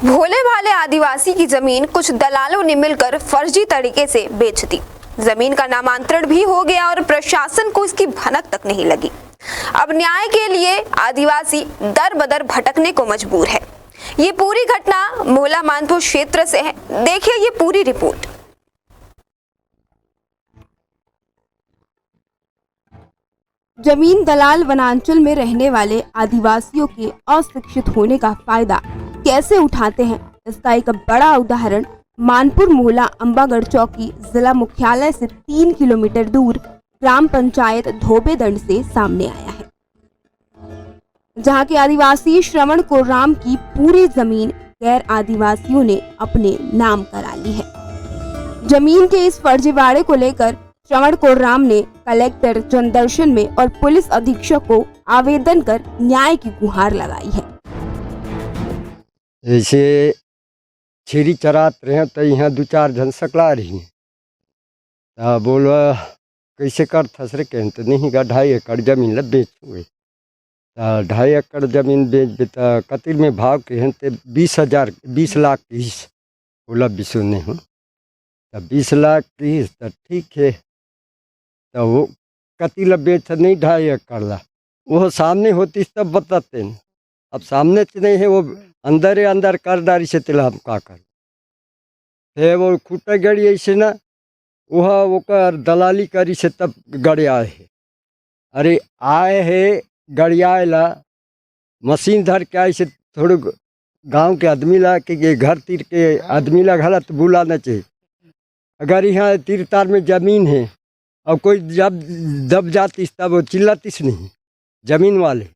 भोले भाले आदिवासी की जमीन कुछ दलालों ने मिलकर फर्जी तरीके से बेच दी। जमीन का नामांतरण भी हो गया और प्रशासन को इसकी भनक तक नहीं लगी। अब न्याय के लिए आदिवासी दर बदर भटकने को मजबूर है। ये पूरी घटना मोहला मानपुर क्षेत्र से है। देखिए ये पूरी रिपोर्ट। जमीन दलाल वनांचल में रहने वाले आदिवासियों के अशिक्षित होने का फायदा कैसे उठाते हैं, इसका एक बड़ा उदाहरण मानपुर मोहला अंबागढ़ चौकी जिला मुख्यालय से 3 किलोमीटर दूर ग्राम पंचायत धोबेदंड से सामने आया है, जहां के आदिवासी श्रवण कोर्राम की पूरी जमीन गैर आदिवासियों ने अपने नाम करा ली है। जमीन के इस फर्जीवाड़े को लेकर श्रवण कोर्राम ने कलेक्टर जनदर्शन में और पुलिस अधीक्षक को आवेदन कर न्याय की गुहार लगाई है। ऐसे छेरी चरात रहे तो यहाँ 2-4 जन सकला रही है। बोलो कैसे कर थसरे के तो नहीं गा 2.5 एकड़ जमीन बेच हुए। 2.5 एकड़ जमीन बेच कतिर में भाव के हैं तो 20 लाख की बोला बिसु नहीं हूँ तो 20 लाख की तो ठीक है। तो वो कतिल बेच नहीं 2.5 एकड़ ला वो सामने होती तब बताते हैं। अब सामने से नहीं है, वो अंदर कर डारी से तिला हम का कर है वो खूटा गड़ी ऐसे ना वो कर दलाली करी से तब गड़े आए है। अरे आए है गड़ियाए ला मशीन धर के आए से थोड़े गांव के आदमी ला के घर तीर के आदमी ला गलत बुलाना चाहिए। अगर यहाँ तीर तार में ज़मीन है और कोई जब दब जाती तब वो चिल्लातीस नहीं जमीन वाले।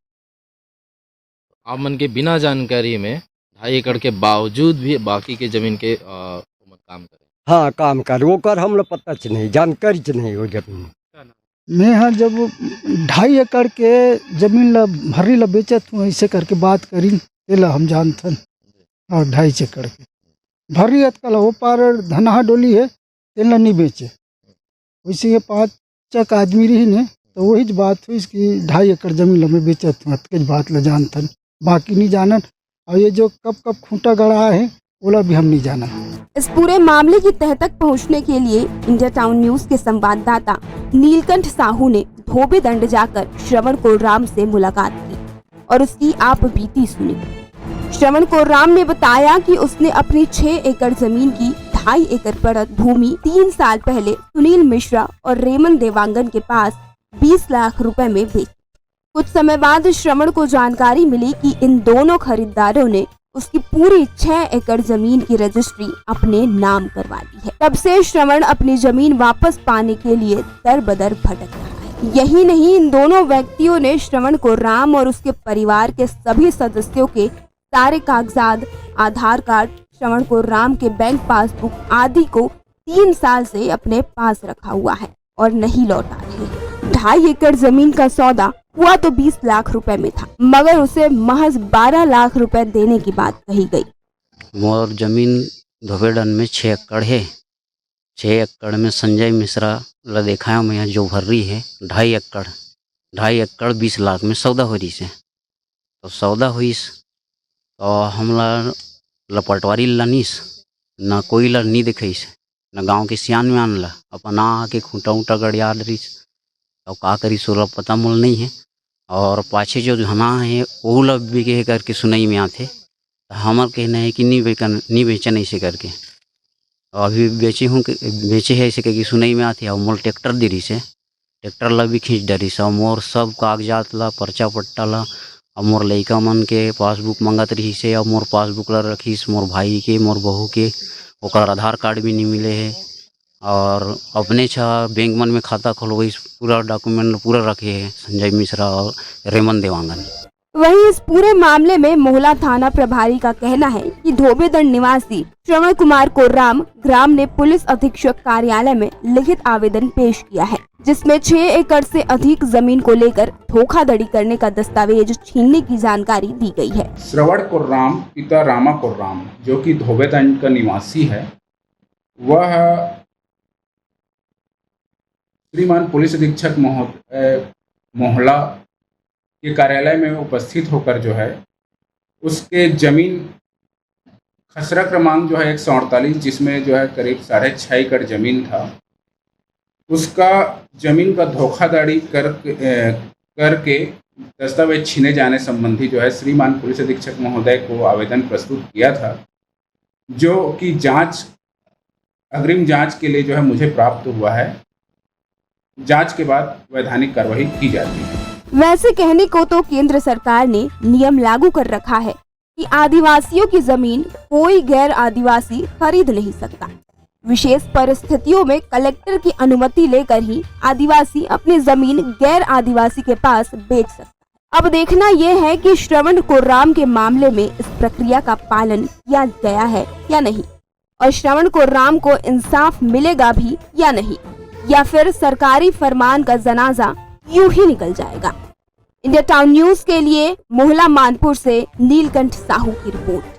आप मन के बिना जानकारी में 2.5 एकड़ के बावजूद भी बाकी के जमीन के काम करें। हाँ काम कर वो कर हम लोग पता च नहीं जानकारी च नहीं वो जमीन। मैं हाँ जब 2.5 एकड़ के जमीन ला भरी ला बेचत हूँ ऐसे करके बात करी तेला हम जानथन। और 2.5 एकड़ के भरी कल वो पार धनहा डोली है तेला नहीं बेचे। वैसे 5 आदमी रही ने तो वही बात हुई कि 2.5 एकड़ जमीन ला मैं बेचत हूँ अतके बात ला जानथन बाकी नहीं जानन। और ये जो कब खूंटा गड़ा है बोला भी हम नहीं जाना। इस पूरे मामले की तह तक पहुंचने के लिए इंडिया टाउन न्यूज के संवाददाता नीलकंठ साहू ने धोबेदंड जाकर श्रवण कोर्राम से मुलाकात की और उसकी आप बीती सुनी। श्रवण कोर्राम ने बताया कि उसने अपनी 6 एकड़ जमीन की 2.5 एकड़ पड़त भूमि 3 साल पहले सुनील मिश्रा और रेमन देवांगन के पास 20 लाख रुपए में बेची। कुछ समय बाद श्रवण को जानकारी मिली कि इन दोनों खरीदारों ने उसकी पूरी 6 एकड़ जमीन की रजिस्ट्री अपने नाम करवा ली है। तब से श्रवण अपनी जमीन वापस पाने के लिए दर बदर भटक रहा है। यही नहीं, इन दोनों व्यक्तियों ने श्रवण कोर्राम और उसके परिवार के सभी सदस्यों के सारे कागजात, आधार कार्ड, श्रवण कोर्राम के बैंक पासबुक आदि को 3 साल से अपने पास रखा हुआ है और नहीं लौटा रहे। 2.5 एकड़ जमीन का सौदा हुआ तो 20 लाख रुपए में था, मगर उसे महज 12 लाख रुपए देने की बात कही गई। मोर जमीन धोबेदंड में 6 एकड़ है। 6 एकड़ में संजय मिश्रा ला देखा है मैं जो भर रही है 2.5 एकड़ 20 लाख में सौदा हो रही से। तो सौदा हुई तो हमला लपटवारी लानीस न कोई ला नहीं दिखाईस न गांव के सियान में आनला अपना आके खूंटा ऊँटा गड़िया रही तो का करी सोला पता मूल नहीं है। और पाछे जो धना है वो लब भी कह करके सुनाई में आते तो हमार कहना है कि नहीं बेचन ऐसे करके। अभी बेचे है ऐसे कह सुनाई में आते और मोल ट्रैक्टर दे रही से ट्रैक्टर ला भी खींच डरी से मोर सब कागजात ला पर्चा पट्टा ला और मोर लड़का मन के पासबुक मंगत रही से और मोर पासबुक ला रखीस मोर भाई के मोर बहू के ओकर आधार कार्ड भी नहीं मिले है। और अपने बैंक मन में खाता खोलवाई पूरा डॉक्यूमेंट पूरा रखे है संजय मिश्रा और रेमन देवांगन। वहीं इस पूरे मामले में मोहला थाना प्रभारी का कहना है कि धोबेदंड निवासी श्रवण कुमार कोर्राम ग्राम ने पुलिस अधीक्षक कार्यालय में लिखित आवेदन पेश किया है, जिसमें 6 एकड़ से अधिक जमीन को लेकर धोखाधड़ी करने का दस्तावेज छीनने की जानकारी दी गई है। श्रवण कोर्राम पिता रामा कोर्राम जो कि धोबेदंड का निवासी है, वह श्रीमान पुलिस अधीक्षक मोहला के कार्यालय में उपस्थित होकर जो है उसके जमीन खसरा क्रमांक जो है 148, जिसमें जो है करीब 6.5 एकड़ ज़मीन था, उसका ज़मीन का धोखाधड़ी करके दस्तावेज छीने जाने संबंधी जो है श्रीमान पुलिस अधीक्षक महोदय को आवेदन प्रस्तुत किया था, जो कि अग्रिम जांच के लिए जो है मुझे प्राप्त हुआ है। जांच के बाद वैधानिक कार्रवाई की जाती है। वैसे कहने को तो केंद्र सरकार ने नियम लागू कर रखा है कि आदिवासियों की जमीन कोई गैर आदिवासी खरीद नहीं सकता। विशेष परिस्थितियों में कलेक्टर की अनुमति लेकर ही आदिवासी अपनी जमीन गैर आदिवासी के पास बेच सकता है। अब देखना यह है कि श्रवण कोर्राम के मामले में इस प्रक्रिया का पालन किया गया है या नहीं, और श्रवण कोर्राम को इंसाफ मिलेगा भी या नहीं, या फिर सरकारी फरमान का जनाजा यूं ही निकल जाएगा। इंडिया टाउन न्यूज के लिए मोहला मानपुर से नीलकंठ साहू की रिपोर्ट।